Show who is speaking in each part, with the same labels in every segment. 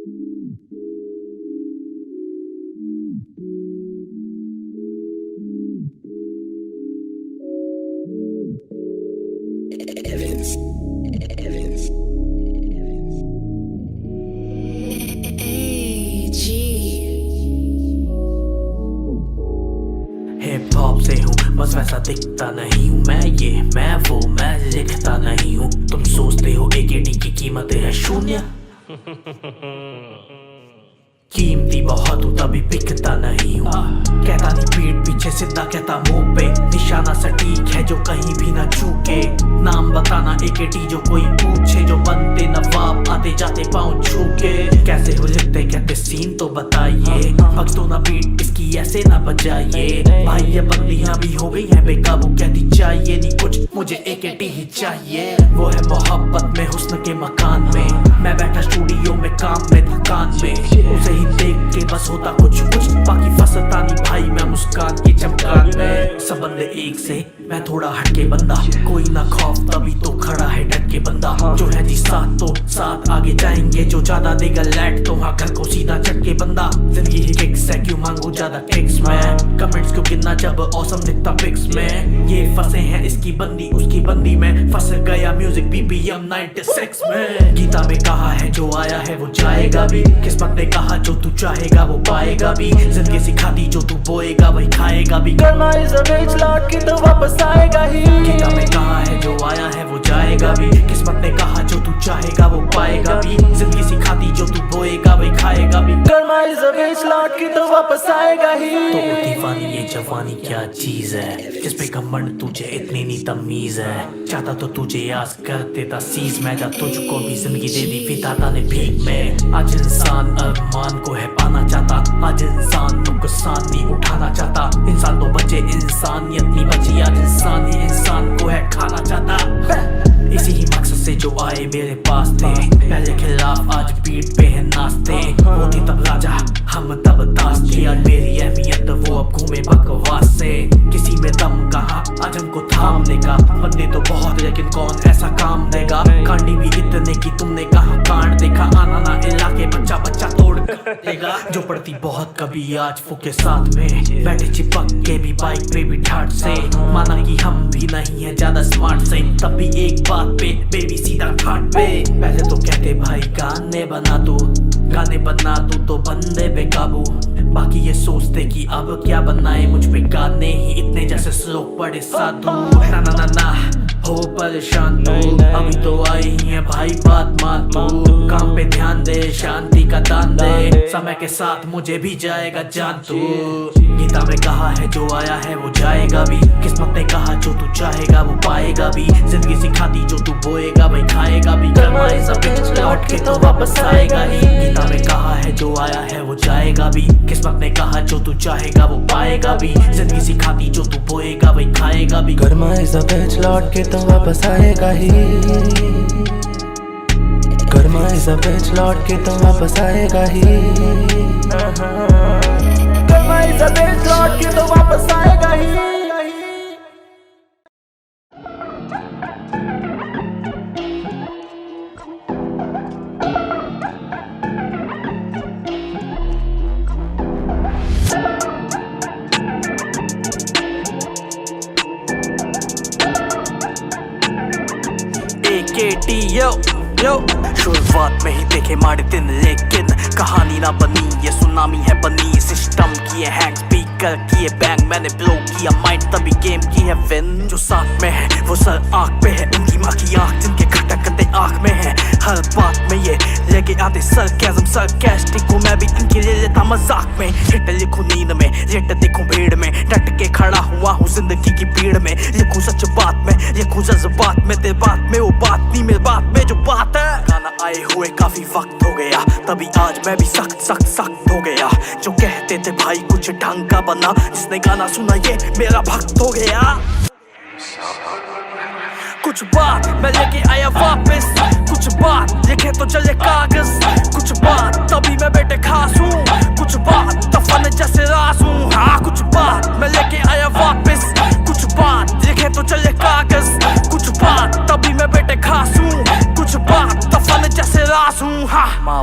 Speaker 1: Evans.
Speaker 2: Hip hop से हूँ बस वैसा दिखता नहीं हूँ मैं वो मैं लिखता नहीं हूँ। तुम सोचते हो AKT की कीमत है शून्य, कीमती बहुत हूँ तभी बिकता नहीं हूँ। कहता नहीं पीठ पीछे सीधा कहता मुंह पे, निशाना सटीक है जो कहीं भी ना चूके। नाम बताना AKT जो कोई पूछे, जो बनते नवाब आते जाते पाँव छू के। कैसे हो लिखते कहते सीन तो बताइए, भक्तों ना बीट इसकी ऐसे ना बजाइए। भाई ये बंदियां भी हो गई हैं बेकाबू, कहती चाहिए नहीं कुछ मुझे AKT ही चाहिए। वो है मोहब्बत में हुस्न के मकान में, मैं बैठा स्टूडियो में काम में दुकान में। उसे ही देख के बस होता कुछ बाकी फंसता नहीं भाई मैं मुस्कान की चमकान में। सब बंदे एक से मैं थोड़ा हटके बंदा, कोई ना खौफ तभी तो खड़ा है डट के बंदा। जो है जी साथ तो साथ आगे जाएंगे, जो ज्यादा देगा लैट तो वहाँ घर को सीधा चटके बंदा। जिंदगी ही किक्स है क्यों मांगू ज्यादा किक्स में, कमेंट्स क्यों गिनना जब औसम दिखता पिक्स में। ये फंसे हैं इसकी बंदी उसकी बंदी में, फंस गया म्यूजिक BPM 96 में। गीता में कहा है जो आया है वो जाएगा भी, किस्मत ने कहा जो तू चाहेगा वो पाएगा भी। जिंदगी सिखाती जो तू बोएगा वही खाएगा भी।
Speaker 3: कर्मा इज अ बिच लौट के तो वापस आएगा ही।
Speaker 2: गीता में कहा है जो आया है वो जाएगा भी, किस्मत ने कहा जो तू चाहेगा वो पाएगा भी। जिंदगी सिखाती जो तू बोएगा वही खाएगा भी।
Speaker 3: कर्मा इज अ बिच लौट के तो वापस आएगा ही।
Speaker 2: तो दीवानी ये जवानी क्या चीज है, जिस पे घमंड तुझे इतनी नी तमीज है। चाहता तो तुझे याद कर देता सीज मैं, जा तुझको भी जिंदगी दे दी विधाता ने भीख में। आज इंसान अरमान को है पाना चाहता, आज इंसान नुकसान नहीं उठाना चाहता। इंसान तो बचे इंसानियत नहीं बची, आज इंसान ही इंसान को है खाना चाहता। इसी ही मकसद से जो आए मेरे पास थे, पहले खिलाफ आज पीठ पे है नाचते। वो थे तब राजा हम तब दास थे, आज मेरी अहमियत वो अब घूमे बकवास से। किसी में दम कहा आज हमको थामने का, बंदे तो बहुत लेकिन कौन ऐसा काम देगा। कांडी भी इतने की तुमने कहा कांड देखा, आना ना इलाके बच्चा बच्चा तोड़ देगा। जो पड़ती बहुत कभी आज फूके साथ में, बैठे चिपक के भी बाइक पे भी ठाट से। माना कि हम भी नहीं है ज्यादा स्मार्ट से, तब भी एक बात पे बेबी सीधा ठाट पे। पहले तो कहते भाई गाने बना तू तो बंदे बेकाबू। बाकी ये सोचते कि अब क्या बनाए, मुझ पे गाने ही इतने जैसे स्लो पड़े साधु। ना ना ना ना हो परेशान तू, अभी तो आई ही है भाई बात मान तू। काम पे ध्यान दे शांति का दान दे, समय के साथ मुझे भी जाएगा जान तू। गीता में कहा है जो आया है वो जाएगा भी, किस्मत ने कहा जो तू चाहेगा वो पाएगा भी। जिंदगी सिखाती जो तू बोएगा वही खाएगा भी। कर्मा इज अ बिच लौट के तो वापस आएगा ही। गीता में कहा है जो आया है वो जाएगा भी, किस्मत ने कहा जो तू चाहेगा वो पाएगा भी। जिंदगी सिखाती जो तू बोएगा वही खाएगा भी।
Speaker 3: कर्मा इज अ बिच लौट के तो वापस आएगा ही। कर्मा इज अ बिच लौट के तो वापस आएगा ही। कर्मा इज अ बिच लौट के तो वापस आएगा ही।
Speaker 2: AKT yo शुरुआत में ही देखे मारे दिन, लेकिन कहानी ना बनी। ये सुनामी है बनी, सिस्टम किए हैंग, स्पीकर किए बैंग, मैंने ब्लो किया माइंड तभी गेम की है विन। जो साथ में है वो सर आँख पे है, उनकी माँ की आँख जिनके खटकते आँख में है। हर बात में ये लेके आते सरकाज़म सरकास्टिक को, मैं भी इनकी ले लेता मजाक में। हिट लिखूं नींद में, रेट देखूं भीड़ में, डट के खड़ा हुआ हूँ जिंदगी की भीड़ में। लिखूं सच बात में, लिखूं जज्बात में, तेरे बात में वो बात नहीं मेरे बात में जो बात है। गाना आए हुए काफी वक्त हो गया, तभी आज मैं भी सख्त हो गया। जो कहते थे भाई कुछ ढंग का बना, जिसने गाना सुना ये मेरा भक्त हो गया। कुछ बात मैं लेके आया वापस, कुछ बात लिखे तो चले कागज। कुछ बात तभी मैं बेटे खास हूँ, कुछ बात दफन जैसे रास हूँ। हाँ कुछ बात मैं लेके आया वापस, कुछ बात लिखे तो चले कागज। कुछ बात तभी मैं बेटे खास हूँ, कुछ बात दफन जैसे रास हूँ। हाँ माँ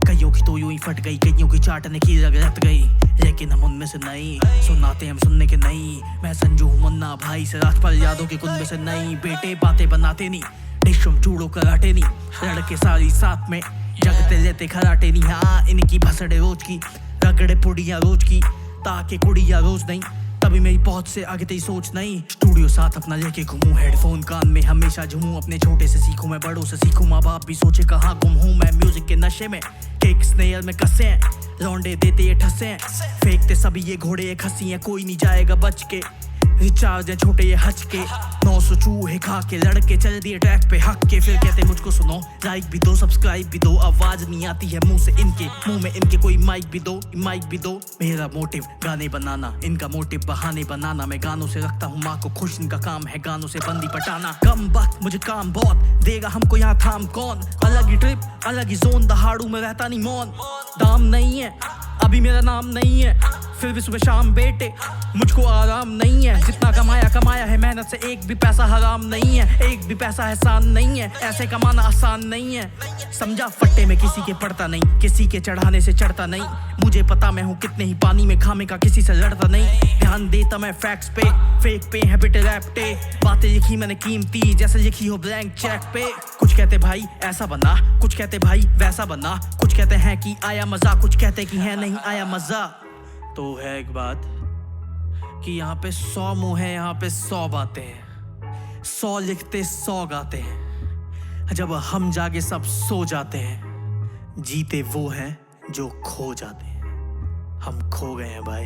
Speaker 2: कईयों की तो यूं ही फट गई, कईयों की चाटने की रगड़त गई, लेकिन हम उनमें से नहीं, सुनाते हम सुनने के नहीं। मैं संजू हूँ मुन्ना भाई से, राजपाल यादव के कुंबे से नहीं। बेटे बातें बनाते नहीं, डिशम जूड़ो कराटे नहीं, लड़के सारी साथ में जगते लेते खराटे नहीं। हाँ इनकी भसड़े रोज की, रगड़े पुड़िया रोज की, ताकि कुड़िया रोज नहीं, तभी मेरी पहुंच से आगे तेरी सोच नहीं। स्टूडियो साथ अपना लेके घूमूं, हेडफोन कान में हमेशा झूमूं, अपने छोटे से सीखूं मैं बड़ों से सीखूं। माँ बाप भी सोचे कहाँ गुम हूँ मैं, म्यूजिक के नशे में केक स्नेयर में कसे हैं, लौंडे देते ये ठसे हैं, फेंकते सभी ये घोड़े ये खसी हैं, कोई नहीं जाएगा बच के। रिचार्ज है छोटे ये हच के, 900 चूहे खा के लड़के चल दिए ट्रैक पे हक के। फिर कहते मुझको सुनो, लाइक भी दो सब्सक्राइब भी दो, आवाज नहीं आती है मुंह से इनके, मुंह में इनके कोई माइक भी दो, माइक भी दो। मेरा मोटिव गाने बनाना, इनका मोटिव बहाने बनाना, मैं गानों से रखता हूँ माँ को खुश, इनका काम है गानों से बंदी पटाना। कम वक्त मुझे काम बहुत देगा, हमको यहाँ थाम कौन, अलग ही ट्रिप अलग ही जोन, दहाड़ू में रहता नहीं मौन। दाम नहीं है अभी मेरा नाम नहीं है, फिर भी सुबह शाम बेटे मुझको आराम नहीं है। जितना कमाया है मेहनत से, एक भी पैसा हराम नहीं है, एक भी पैसा एहसान नहीं है, ऐसे कमाना आसान नहीं है। समझा फट्टे में किसी के पड़ता नहीं, किसी के चढ़ाने से चढ़ता नहीं, मुझे पता मैं हूँ कितने ही पानी में खामे का, किसी से लड़ता नहीं। ध्यान देता मैं फैक्ट्स पे, फेक पे हैबिट रैपटे, बातें लिखी मैंने कीमती जैसे लिखी हो ब्लैंक चेक पे। कुछ कहते भाई ऐसा बना, कुछ कहते भाई वैसा बना, कुछ कहते हैं कि आया मजा, कुछ कहते कि है नहीं आया मजा। तो है एक बात कि यहाँ पे 100 मुंह है, यहाँ पे 100 बातें हैं, 100 लिखते 100 गाते हैं, जब हम जागे सब सो जाते हैं। जीते वो हैं जो खो जाते हैं, हम खो गए हैं भाई।